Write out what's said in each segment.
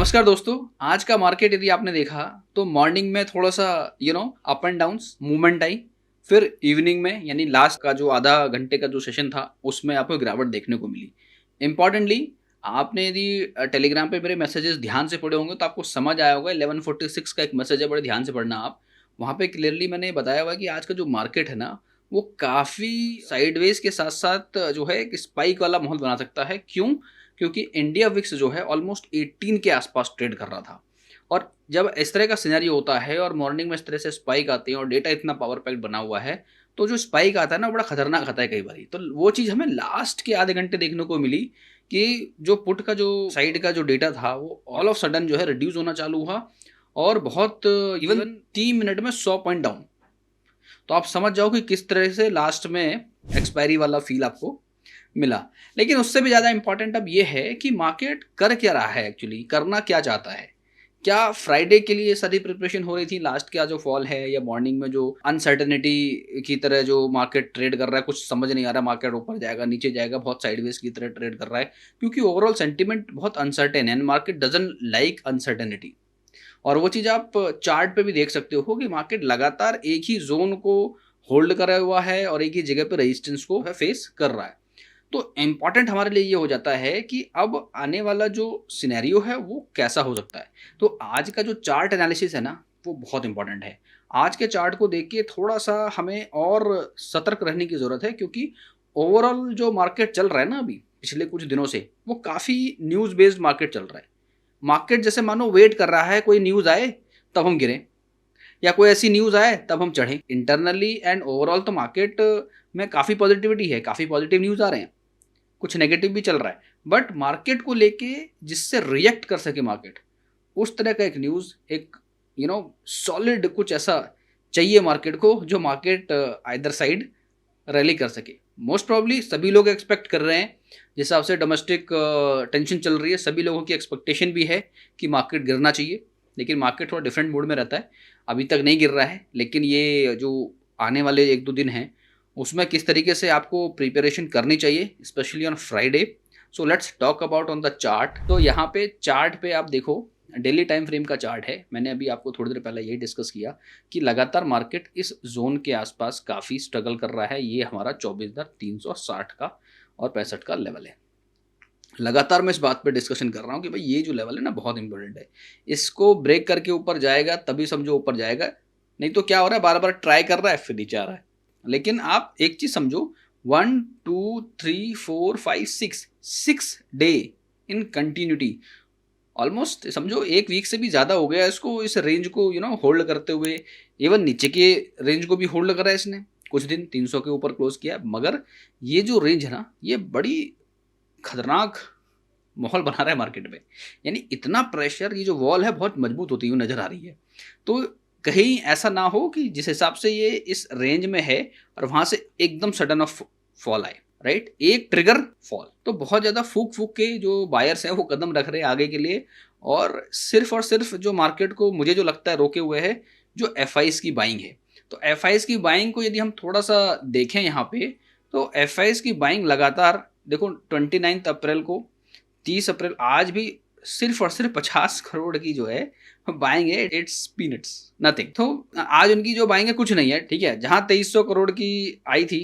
नमस्कार दोस्तों। आज का मार्केट यदि आपने देखा तो मॉर्निंग में थोड़ा सा अप एंड डाउन्स मूवमेंट आई। फिर इवनिंग में यानी लास्ट का जो आधा घंटे का जो सेशन था उसमें आपको गिरावट देखने को मिली। इम्पॉर्टेंटली आपने यदि टेलीग्राम पे मेरे मैसेजेस ध्यान से पढ़े होंगे तो आपको समझ आया होगा। 1146 का एक मैसेज है, बड़े ध्यान से पढ़ना आप। वहाँ पे क्लियरली मैंने बताया हुआ है कि आज का जो मार्केट है ना, वो काफ़ी साइडवेज के साथ साथ जो है एक स्पाइक वाला माहौल बना सकता है। क्यों? क्योंकि इंडिया विक्स जो है ऑलमोस्ट 18 के आसपास ट्रेड कर रहा था। और जब इस तरह का सिनेरियो होता है और मॉर्निंग में इस तरह से स्पाइक आती है और डेटा इतना पावर पैक्ड बना हुआ है, तो जो स्पाइक आता है ना, बड़ा खतरनाक आता है कई बारी। तो वो चीज़ हमें लास्ट के आधे घंटे देखने को मिली कि जो पुट का जो साइड का जो डेटा था वो ऑल ऑफ सडन जो है रिड्यूस होना चालू हुआ और बहुत इवन 3 मिनट में 100 पॉइंट डाउन। तो आप समझ जाओ कि किस तरह से लास्ट में एक्सपायरी वाला फील आपको मिला। लेकिन उससे भी ज़्यादा इंपॉर्टेंट अब ये है कि मार्केट कर क्या रहा है, एक्चुअली करना क्या चाहता है। क्या फ्राइडे के लिए सारी प्रिपरेशन हो रही थी, लास्ट का जो फॉल है, या मॉर्निंग में जो अनसर्टेनिटी की तरह जो मार्केट ट्रेड कर रहा है, कुछ समझ नहीं आ रहा मार्केट ऊपर जाएगा नीचे जाएगा, बहुत साइडवेज की तरह ट्रेड कर रहा है। क्योंकि ओवरऑल सेंटिमेंट बहुत अनसर्टेन है and market doesn't like uncertainty. और वो चीज़ आप चार्ट पे भी देख सकते हो कि मार्केट लगातार एक ही जोन को होल्ड करा हुआ है और एक ही जगह पे रेजिस्टेंस को फेस कर रहा है। तो इम्पॉर्टेंट हमारे लिए ये हो जाता है कि अब आने वाला जो सिनेरियो है वो कैसा हो सकता है। तो आज का जो चार्ट एनालिसिस है ना, वो बहुत इंपॉर्टेंट है। आज के चार्ट को देख के थोड़ा सा हमें और सतर्क रहने की ज़रूरत है, क्योंकि ओवरऑल जो मार्केट चल रहा है ना अभी पिछले कुछ दिनों से, वो काफ़ी न्यूज़ बेस्ड मार्केट चल रहा है। मार्केट जैसे मानो वेट कर रहा है कोई न्यूज़ आए तब हम गिरें, या कोई ऐसी न्यूज़ आए तब हम चढ़ें। इंटरनली एंड ओवरऑल तो मार्केट में काफ़ी पॉजिटिविटी है, काफ़ी पॉजिटिव न्यूज़ आ रहे हैं, कुछ नेगेटिव भी चल रहा है। बट मार्केट को लेके जिससे रिएक्ट कर सके मार्केट, उस तरह का एक न्यूज़, एक सॉलिड कुछ ऐसा चाहिए मार्केट को, जो मार्केट आइदर साइड रैली कर सके। मोस्ट प्रॉब्ली सभी लोग एक्सपेक्ट कर रहे हैं, जिस हिसाब से डोमेस्टिक टेंशन चल रही है, सभी लोगों की एक्सपेक्टेशन भी है कि मार्केट गिरना चाहिए। लेकिन मार्केट थोड़ा डिफरेंट मूड में रहता है, अभी तक नहीं गिर रहा है। लेकिन ये जो आने वाले 1-2 दिन हैं, उसमें किस तरीके से आपको प्रिपरेशन करनी चाहिए, specially on Friday. So let's talk about on the chart. तो यहाँ पे चार्ट पे आप देखो, डेली टाइम फ्रेम का चार्ट है। मैंने अभी आपको थोड़ी देर पहले यही डिस्कस किया कि लगातार मार्केट इस जोन के आसपास काफ़ी स्ट्रगल कर रहा है। ये हमारा 24,360 का और 65 का लेवल है। लगातार मैं इस बात पे डिस्कशन कर रहा हूँ कि भाई ये जो लेवल है ना, बहुत इंपॉर्टेंट है। इसको ब्रेक करके ऊपर जाएगा तभी समझो ऊपर जाएगा, नहीं तो क्या हो रहा है, बार बार ट्राई कर रहा है फिर नीचे आ रहा है। लेकिन आप एक चीज़ समझो, 1 2 3 4 5 6 6 डे इन कंटिन्यूटी, ऑलमोस्ट समझो एक वीक से भी ज़्यादा हो गया इसको, इस रेंज को होल्ड करते हुए। इवन नीचे के रेंज को भी होल्ड करा है इसने, कुछ दिन 300 के ऊपर क्लोज किया। मगर ये जो रेंज है ना, ये बड़ी खतरनाक माहौल बना रहा है मार्केट में। यानी इतना प्रेशर, ये जो वॉल है बहुत मजबूत होती हुई नजर आ रही है। तो कहीं ऐसा ना हो कि जिस हिसाब से ये इस रेंज में है और वहां से एकदम सडन ऑफ फॉल आए, राइट, एक ट्रिगर फॉल। तो बहुत ज़्यादा फूक फूक के जो बायर्स हैं वो कदम रख रहे हैं आगे के लिए, और सिर्फ जो मार्केट को मुझे जो लगता है रोके हुए है, जो एफ की बाइंग है। तो एफ की बाइंग को यदि हम थोड़ा सा देखें यहाँ पे, तो एफ की बाइंग लगातार देखो, 29 अप्रैल को, 30 अप्रैल, आज भी सिर्फ और सिर्फ 50 करोड़ की जो है बाइंग है। It's peanuts, nothing. तो आज उनकी जो बाइंग है कुछ नहीं है, ठीक है। जहां 2300 करोड़ की आई थी,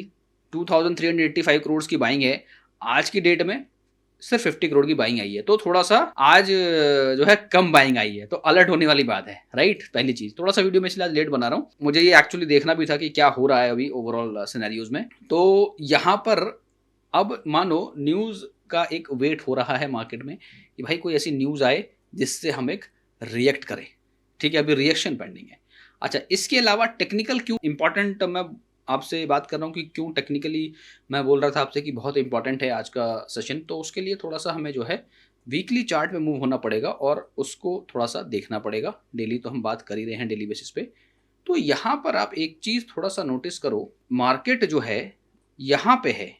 2385 करोड़ की बाइंग है, आज की डेट में सिर्फ 50 करोड़ की बाइंग आई है। तो थोड़ा सा आज जो है कम बाइंग आई है, तो अलर्ट होने वाली बात है, राइट। पहली चीज, थोड़ा सा वीडियो में इसलिए आज लेट बना रहा हूँ, मुझे ये एक्चुअली देखना भी था कि क्या हो रहा है अभी ओवरऑल सिनेरियोज में। तो यहाँ पर अब मानो न्यूज़ का एक वेट हो रहा है मार्केट में कि भाई कोई ऐसी न्यूज़ आए जिससे हम एक रिएक्ट करें, ठीक है। अभी रिएक्शन पेंडिंग है। अच्छा, इसके अलावा टेक्निकल क्यों इंपॉर्टेंट, मैं आपसे बात कर रहा हूँ कि क्यों टेक्निकली मैं बोल रहा था आपसे कि बहुत इंपॉर्टेंट है आज का सेशन। तो उसके लिए थोड़ा सा हमें जो है वीकली चार्ट में मूव होना पड़ेगा और उसको थोड़ा सा देखना पड़ेगा। डेली तो हम बात कर ही रहे हैं, डेली बेसिस पे। तो यहाँ पर आप एक चीज़ थोड़ा सा नोटिस करो, मार्केट जो है यहाँ पे है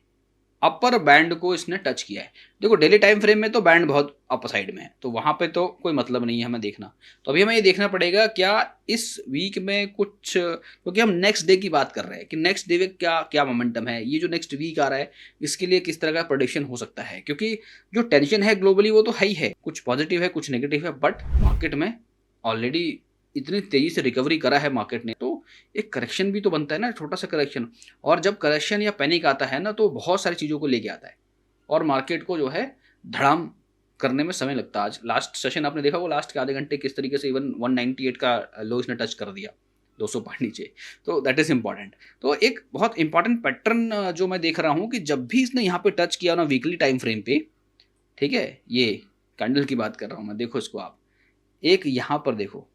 अपर बैंड को इसने टच किया है। देखो डेली टाइम फ्रेम में तो बैंड बहुत अपर साइड में है, तो वहाँ पे तो कोई मतलब नहीं है हमें देखना। तो अभी हमें ये देखना पड़ेगा क्या इस वीक में कुछ, क्योंकि हम नेक्स्ट डे की बात कर रहे हैं कि नेक्स्ट डे में क्या क्या मोमेंटम है, ये जो नेक्स्ट वीक आ रहा है इसके लिए किस तरह का प्रेडिक्शन हो सकता है। क्योंकि जो टेंशन है ग्लोबली वो तो है ही है, कुछ पॉजिटिव है कुछ नेगेटिव है, बट मार्केट में ऑलरेडी इतनी तेजी से रिकवरी करा है मार्केट ने, तो एक करेक्शन भी तो बनता है ना, छोटा सा करेक्शन। और जब करेक्शन या पैनिक आता है ना तो बहुत सारी चीज़ों को लेके आता है और मार्केट को जो है धड़ाम करने में समय लगता है। आज लास्ट सेशन आपने देखा, वो लास्ट के आधे घंटे किस तरीके से इवन 198 का लो इसने टच कर दिया 200 पॉइंट नीचे। तो दैट इज इंपॉर्टेंट। तो एक बहुत इंपॉर्टेंट पैटर्न जो मैं देख रहा हूँ कि जब भी इसने यहाँ पे टच किया ना वीकली टाइम फ्रेम पे, ठीक है, ये कैंडल की बात कर रहा हूँ मैं, देखो इसको आप, एक यहाँ पर देखो,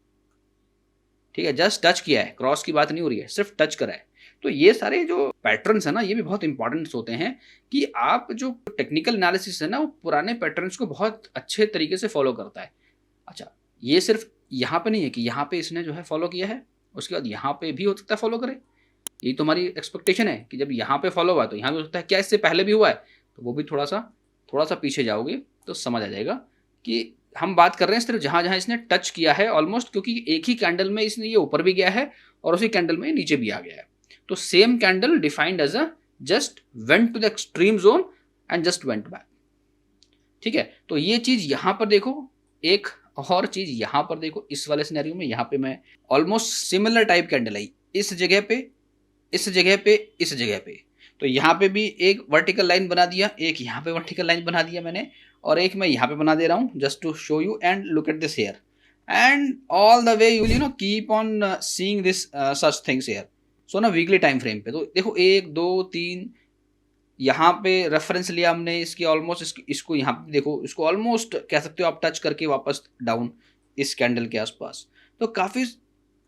ठीक है, जस्ट टच किया है, क्रॉस की बात नहीं हो रही है, सिर्फ टच करा है। तो ये सारे जो पैटर्न्स है ना ये भी बहुत इंपॉर्टेंट होते हैं कि आप जो टेक्निकल एनालिसिस है ना वो पुराने पैटर्न्स को बहुत अच्छे तरीके से फॉलो करता है। अच्छा, ये सिर्फ यहाँ पे नहीं है कि यहाँ पे इसने जो है फॉलो किया है, उसके बाद यहाँ पे भी हो सकता है फॉलो करे। यही तो हमारी एक्सपेक्टेशन है कि जब यहाँ पे फॉलो हुआ है तो यहाँ भी हो सकता है। क्या इससे पहले भी हुआ है? तो वो भी थोड़ा सा पीछे जाओगे तो समझ आ जाएगा कि हम बात कर रहे हैं सिर्फ जहाँ जहाँ इसने टच किया है ऑलमोस्ट, क्योंकि एक ही कैंडल में इसने ये ऊपर भी गया है और उसी कैंडल में नीचे भी आ गया है। तो same candle defined as uh just went to the extreme zone and just went back, ठीक है। तो ये चीज यहाँ पर देखो, एक और चीज यहाँ पर देखो, इस वाले सिनेरियो में यहाँ पे मैं ऑलमोस्ट सिमिलर टाइप कैंडल आई इस जगह पे, इस जगह पे, इस जगह पे। तो यहाँ पे भी एक वर्टिकल लाइन बना दिया, एक यहाँ पे वर्टिकल लाइन बना दिया मैंने, और एक मैं यहाँ पे बना दे रहा हूँ just to show you and look at this here and all the way you know keep on seeing this such things here. So ना वीकली टाइम फ्रेम पे तो देखो 1 2 3 यहाँ पे रेफरेंस लिया हमने इसकी ऑलमोस्ट, इसको यहाँ पे देखो, इसको ऑलमोस्ट कह सकते हो आप टच करके वापस डाउन इस कैंडल के आसपास। तो काफ़ी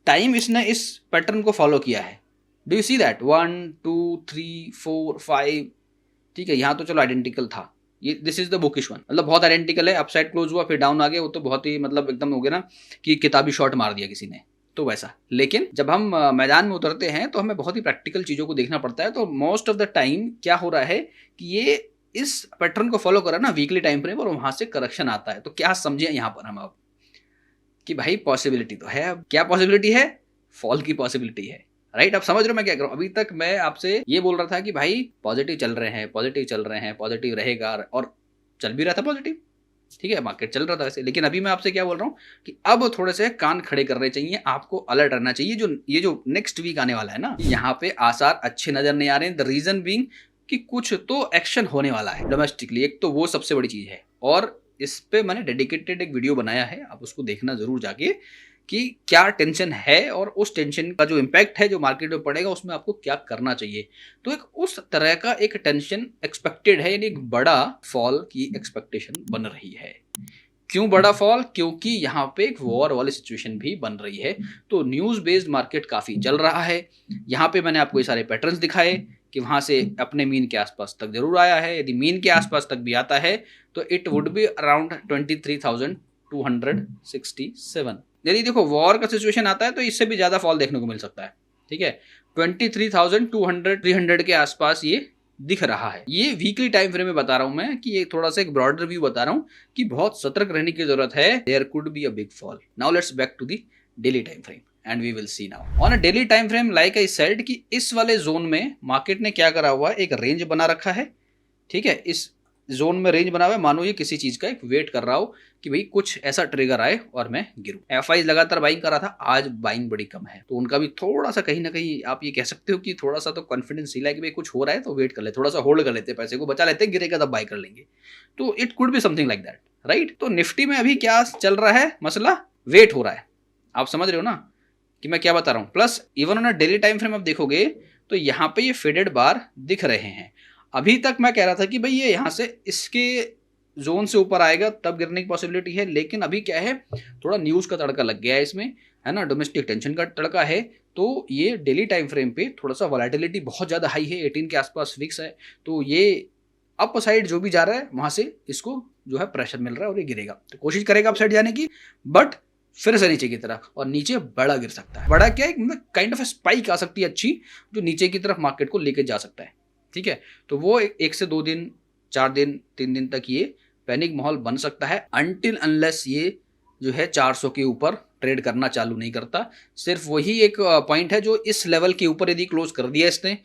टाइम इसने इस पैटर्न को फॉलो किया है। डू यू सी दैट 1 2 3 4 5, ठीक है। यहाँ तो चलो आइडेंटिकल था, ये this is the bookish one, मतलब बहुत आइडेंटिकल है। अपसाइड क्लोज हुआ फिर डाउन आ गया, वो तो बहुत ही मतलब एकदम हो गया ना कि किताबी शॉट मार दिया किसी ने, तो वैसा। लेकिन जब हम मैदान में उतरते हैं तो हमें बहुत ही प्रैक्टिकल चीज़ों को देखना पड़ता है। तो मोस्ट ऑफ द टाइम क्या हो रहा है कि ये इस पैटर्न को फॉलो करा ना वीकली टाइम फ्रेम और वहां से करेक्शन आता है। तो क्या समझे यहाँ पर हम अब कि भाई पॉसिबिलिटी तो है। अब क्या पॉसिबिलिटी है? फॉल की पॉसिबिलिटी है, राइट। आप समझ रहे हो मैं क्या कर रहा हूँ? अभी तक मैं आपसे ये बोल रहा था कि भाई पॉजिटिव चल रहे हैं, पॉजिटिव चल रहे हैं, पॉजिटिव रहेगा, और चल भी रहा था पॉजिटिव, ठीक है, मार्केट चल रहा था वैसे। लेकिन अभी मैं आपसे क्या बोल रहा हूँ कि अब थोड़े से कान खड़े करने चाहिए, आपको अलर्ट रहना चाहिए। ये जो नेक्स्ट वीक आने वाला है ना, यहाँ पे आसार अच्छे नजर नहीं आ रहे हैं। द रीजन बीइंग कि कुछ तो एक्शन होने वाला है डोमेस्टिकली, एक तो वो सबसे बड़ी चीज है। और इस पे मैंने डेडिकेटेड एक वीडियो बनाया है, आप उसको देखना जरूर जाके कि क्या टेंशन है और उस टेंशन का जो इम्पैक्ट है जो मार्केट में पड़ेगा उसमें आपको क्या करना चाहिए। तो एक उस तरह का एक टेंशन एक्सपेक्टेड है, यानी एक बड़ा फॉल की एक्सपेक्टेशन बन रही है। क्यों बड़ा फॉल? क्योंकि यहाँ पे एक वॉर वाली सिचुएशन भी बन रही है। तो न्यूज बेस्ड मार्केट काफी चल रहा है। यहाँ पे मैंने आपको ये सारे पैटर्न्स दिखाए कि वहां से अपने मीन के आसपास तक जरूर आया है। यदि मीन के आसपास तक भी आता है तो इट वुड बी अराउंड 23,267। यदि देखो वॉर का सिचुएशन आता है तो इससे भी ज्यादा फॉल देखने को मिल सकता है, ठीक है। 23,200 300 के आसपास ये दिख रहा है। ये वीकली टाइम फ्रेम में बता रहा हूं मैं कि ये थोड़ा सा एक ब्रॉडर व्यू बता रहा हूं कि बहुत सतर्क रहने की जरूरत है। There could be a big fall. Now let's back to the daily time frame and we will see now on a daily time frame like I said कि इस वाले जोन में मार्केट ने क्या करा हुआ है, एक रेंज बना रखा है, ठीक है। इस जोन में रेंज बना हुआ है, मानो ये किसी चीज का एक वेट कर रहा हो कि भाई कुछ ऐसा ट्रिगर आए और मैं गिरूं। एफआई लगातार बाइंग कर रहा था, आज बाइंग बड़ी कम है, तो उनका भी थोड़ा सा कहीं ना कहीं आप ये कह सकते हो कि थोड़ा सा तो कॉन्फिडेंस हिला है कि भाई कुछ हो रहा है तो वेट कर ले, थोड़ा सा होल्ड कर लेते, पैसे को बचा लेते, गिरेगा तब बाई कर लेंगे। तो it could be something like that, right. तो निफ्टी में अभी क्या चल रहा है मसला? वेट हो रहा है। आप समझ रहे हो ना कि मैं क्या बता रहा हूँ। Plus even on a daily time frame आप देखोगे तो यहाँ पे ये फेडेड बार दिख रहे हैं। अभी तक मैं कह रहा था कि भाई ये यहाँ से इसके जोन से ऊपर आएगा तब गिरने की पॉसिबिलिटी है, लेकिन अभी क्या है, थोड़ा न्यूज़ का तड़का लग गया है इसमें, है ना, डोमेस्टिक टेंशन का तड़का है। तो ये डेली टाइम फ्रेम पे थोड़ा सा वॉलेटिलिटी बहुत ज़्यादा हाई है, 18 के आसपास फिक्स है। तो ये अप साइड जो भी जा रहा है वहाँ से इसको जो है प्रेशर मिल रहा है और ये गिरेगा, तो कोशिश करेगा अप साइड जाने की, बट फिर से नीचे की तरफ, और नीचे बड़ा गिर सकता है। बड़ा क्या है, मतलब काइंड ऑफ स्पाइक आ सकती है अच्छी, जो नीचे की तरफ मार्केट को लेके जा सकता है। ठीक है, तो वो एक से 2 दिन, 4 दिन, 3 दिन तक ये पैनिक माहौल बन सकता है, अनटिल अनलेस ये जो है 400 के ऊपर ट्रेड करना चालू नहीं करता। सिर्फ वही एक पॉइंट है जो इस लेवल के ऊपर यदि क्लोज कर दिया इसने,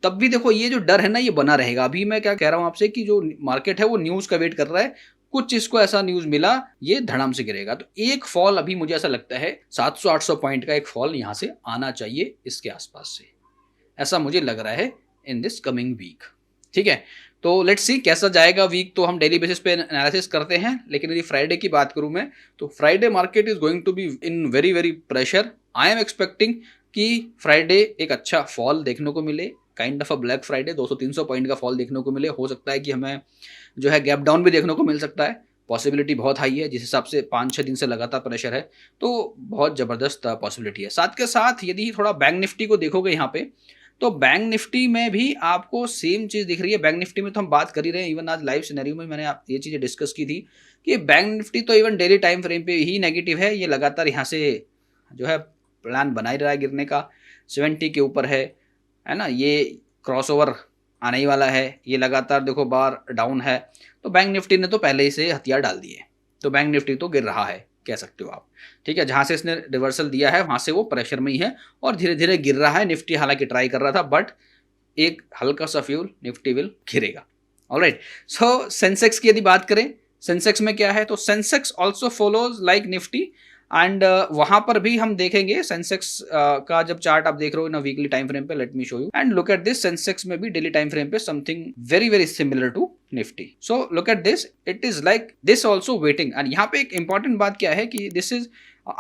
तब भी देखो ये जो डर है ना ये बना रहेगा। अभी मैं क्या कह रहा हूं आपसे कि जो मार्केट है वो न्यूज का वेट कर रहा है, कुछ इसको ऐसा न्यूज मिला ये धड़ाम से गिरेगा। तो एक फॉल अभी मुझे ऐसा लगता है 700-800 पॉइंट का एक फॉल यहां से आना चाहिए इसके आसपास से, ऐसा मुझे लग रहा है इन दिस कमिंग वीक। ठीक है, तो लेट्स सी कैसा जाएगा वीक, तो हम डेली बेसिस पे एनालिसिस करते हैं। लेकिन यदि फ्राइडे की बात करूं मैं, तो Friday market is going to be in very very pressure. I am expecting कि फ्राइडे एक अच्छा फॉल देखने को मिले, kind of a black Friday, 200-300 point का फॉल देखने को मिले। हो सकता है कि हमें जो है गैप डाउन भी देखने को मिल सकता है, पॉसिबिलिटी बहुत हाई है। जिस हिसाब से 5-6 दिन से लगातार प्रेशर है तो बहुत ज़बरदस्त पॉसिबिलिटी है। साथ के साथ यदि थोड़ा बैंक निफ्टी को देखोगे यहाँ पे, तो बैंक निफ्टी में भी आपको सेम चीज़ दिख रही है। बैंक निफ्टी में तो हम बात कर ही रहे हैं, इवन आज लाइव सिनेरियो में मैंने ये चीज़ें डिस्कस की थी कि बैंक निफ्टी तो इवन डेली टाइम फ्रेम पे ही नेगेटिव है। ये लगातार यहाँ से जो है प्लान बना ही रहा है गिरने का, 70 के ऊपर है ना, ये क्रॉसओवर आने ही वाला है। ये लगातार देखो बार डाउन है, तो बैंक निफ्टी ने तो पहले ही से हथियार डाल दिए, तो बैंक निफ्टी तो गिर रहा है कह सकते हो आप। ठीक है, जहाँ से इसने रिवर्सल दिया है वहाँ से वो प्रेशर में ही है और धीरे धीरे गिर रहा है। निफ्टी हालांकि ट्राई कर रहा था, बट एक हल्का सा फ्यूल निफ्टी विल गिरेगा। ऑलराइट, सो सेंसेक्स की यदि बात करें, सेंसेक्स में क्या है, तो Sensex also follows like Nifty and वहां पर भी हम देखेंगे सेंसेक्स का जब चार्ट आप देख रहे हो ना वीकली टाइम फ्रेम पे, let me show you and look at this. Sensex में भी डेली टाइम फ्रेम पे something very very similar to Nifty. So look at this, it is like this also waiting. And यहाँ पे एक इंपॉर्टेंट बात क्या है कि this is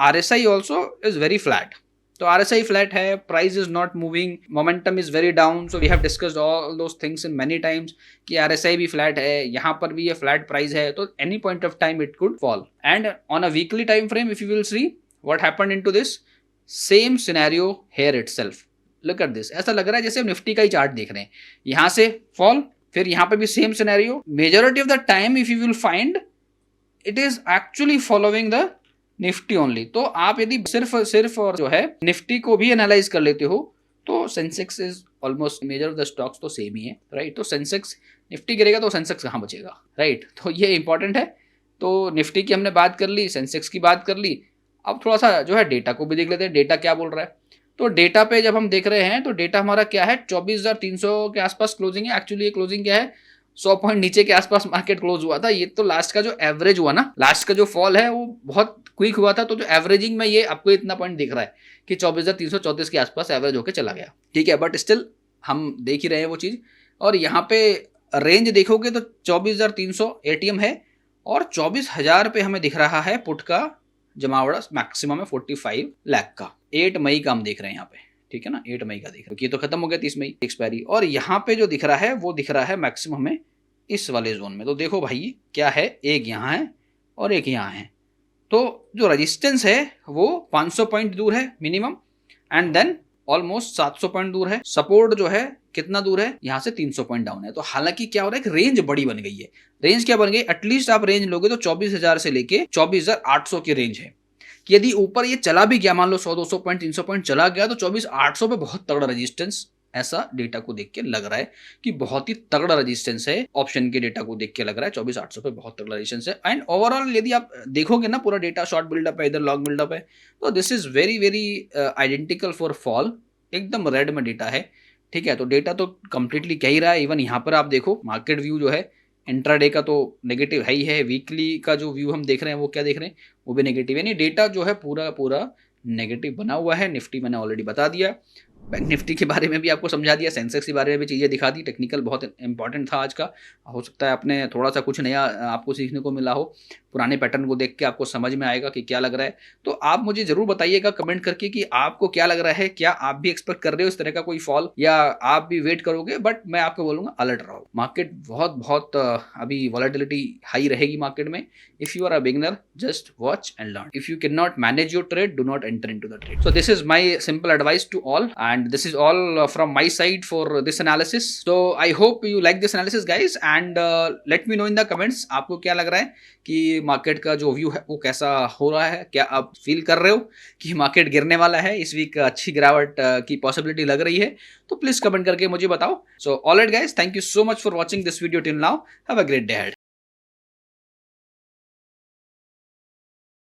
RSI also is very flat. तो RSI फ्लैट है, price is not moving, momentum is very down. So we have discussed all those things in many times कि RSI भी फ्लैट है, यहाँ पर भी ये फ्लैट प्राइस है, तो any point of time it could fall. And on a weekly time frame if you will see what happened into this same scenario here itself. Look at this, ऐसा लग रहा है जैसे हम निफ्टी का ही chart देख रहे हैं, यहाँ से फॉल, फिर यहाँ पे भी same scenario. Majority of the time if you will find it is actually following the Nifty only. तो आप यदि सिर्फ और जो है निफ्टी को भी एनालाइज कर लेते हो तो Sensex is almost measure of the stocks तो सेम ही है, राइट। तो सेंसेक्स, निफ्टी गिरेगा तो सेंसेक्स कहाँ बचेगा, राइट। तो ये इंपॉर्टेंट है। तो निफ्टी की हमने बात कर ली, सेंसेक्स की बात कर ली। अब थोड़ा सा जो है डेटा को भी देख लेते हैं, डेटा क्या बोल रहा है। तो डेटा पे जब हम देख रहे हैं तो डेटा हमारा क्या है, 24,300 के आसपास क्लोजिंग है। एक्चुअली ये क्लोजिंग क्या है, 100 पॉइंट नीचे के आसपास मार्केट क्लोज हुआ था। ये तो लास्ट का जो एवरेज हुआ ना, लास्ट का जो फॉल है वो बहुत क्विक हुआ था। तो जो एवरेजिंग में ये आपको इतना पॉइंट दिख रहा है कि 24,334 के आसपास एवरेज होकर चला गया, ठीक है। बट स्टिल हम देख ही रहे हैं वो चीज़। और यहाँ पे रेंज देखोगे तो 24,300 ATM है और 24,000 पे हमें दिख रहा है पुट का जमावड़ा, मैक्सिमम है 45 लाख का। 8 मई का हम देख रहे हैं यहाँ पे, ठीक है ना, 8 मई का दिख रहा है। ये तो खत्म हो गया 30 मई एक्सपायरी। और यहाँ पे जो दिख रहा है वो दिख रहा है मैक्सिमम हमें इस वाले जोन में। तो देखो भाई क्या है, एक यहाँ है और एक यहाँ है। तो जो रेजिस्टेंस है वो 500 पॉइंट दूर है minimum, and then almost 700 point दूर है। सपोर्ट जो है कितना दूर है, यहाँ से 300 पॉइंट डाउन है। तो हालांकि क्या हो रहा है, एक रेंज बड़ी बन गई है। रेंज क्या बन गई, एटलीस्ट आप रेंज लोगे तो 24,000 से लेके 24,800 की रेंज है। कि यदि ऊपर ये चला भी गया, मान लो 100-200 पॉइंट 300 पॉइंट चला गया, तो 24,800 पे बहुत तगड़ा रेजिस्टेंस, ऐसा डेटा को देख के लग रहा है कि बहुत ही तगड़ा रेजिस्टेंस है। ऑप्शन के डेटा को देख के लग रहा है 24,800 पे बहुत तगड़ा रेजिस्टेंस है। एंड ओवरऑल यदि आप देखोगे ना पूरा डेटा, शॉर्ट बिल्डअप है, इधर लॉन्ग बिल्डअप है, तो this is very very identical for fall, एकदम रेड में डेटा है, ठीक है। तो डेटा तो कंप्लीटली कह ही रहा है। इवन यहाँ पर आप देखो मार्केट व्यू जो है इंट्राडे का तो नेगेटिव है ही है, वीकली का जो व्यू हम देख रहे हैं वो क्या देख रहे हैं, वो भी नेगेटिव है। यानी डेटा जो है पूरा नेगेटिव बना हुआ है। निफ्टी मैंने ऑलरेडी बता दिया, बैंक निफ्टी के बारे में भी आपको समझा दिया, सेंसेक्स के बारे में भी चीज़ें दिखा दी। टेक्निकल बहुत इंपॉर्टेंट था आज का। हो सकता है आपने थोड़ा सा कुछ नया आपको सीखने को मिला हो, पुराने पैटर्न को देख के आपको समझ में आएगा कि क्या लग रहा है। तो आप मुझे जरूर बताइएगा कमेंट करके कि आपको क्या लग रहा है, क्या आप भी एक्सपेक्ट कर रहे हो इस तरह का कोई फॉल, या आप भी वेट करोगे। बट मैं आपको बोलूँगा अलर्ट रहो, मार्केट बहुत अभी वॉलेटिलिटी हाई रहेगी मार्केट में। If you are a beginner, just watch and learn. If you can not manage your trade, do not enter into the trade. So this is my simple advice to all. and this is all from my side for this analysis. So I hope you like this analysis guys, and let me know in the comments आपको क्या लग रहा है कि market का जो view है वो कैसा हो रहा है, क्या आप फील कर रहे हो कि मार्केट गिरने वाला है इस वीक, अच्छी गिरावट की पॉसिबिलिटी लग रही है, तो प्लीज कमेंट करके मुझे बताओ. So alright guys, thank you so much for watching this video till now. Have a great day ahead.